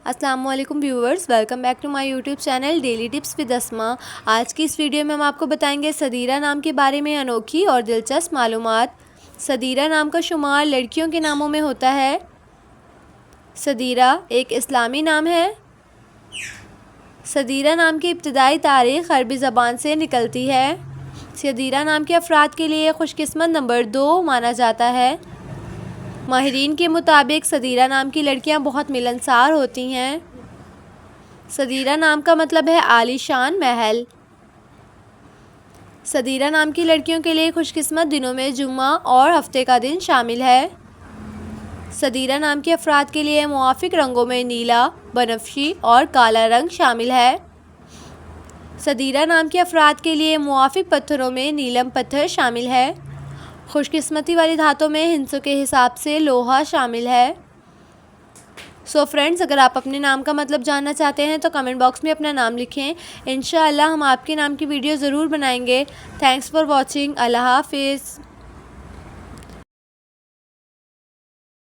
अस्सलामुअलैकुम viewers, welcome back to my YouTube channel daily tips with Asma. आज की इस वीडियो में हम आपको बताएंगे सदीरा नाम के बारे में अनोखी और दिलचस्प मालूमात। सदीरा नाम का शुमार लड़कियों के नामों में होता है। सदीरा एक इस्लामी नाम है। सदीरा नाम की इब्तिदाई तारीख़ अरबी ज़बान से निकलती है। सदीरा नाम के अफराद के लिए खुशकिस्मत नंबर 2 माना जाता है। माहिरीन के मुताबिक सदीरा नाम की लड़कियां बहुत मिलनसार होती हैं। सदीरा नाम का मतलब है आलीशान महल। सदीरा नाम की लड़कियों के लिए खुशकिस्मत दिनों में जुम्मा और हफ्ते का दिन शामिल है। सदीरा नाम के अफराद के लिए मुआफिक रंगों में नीला, बनफशी और काला रंग शामिल है। सदीरा नाम के अफराद के लिए मुआफिक पत्थरों में नीलम पत्थर शामिल है। खुशकिस्मती वाली धातों में हिंसों के हिसाब से लोहा शामिल है। सो फ्रेंड्स, अगर आप अपने नाम का मतलब जानना चाहते हैं तो कमेंट बॉक्स में अपना नाम लिखें। इंशाअल्लाह हम आपके नाम की वीडियो ज़रूर बनाएंगे। Thanks for watching. अल्लाह हाफिज़।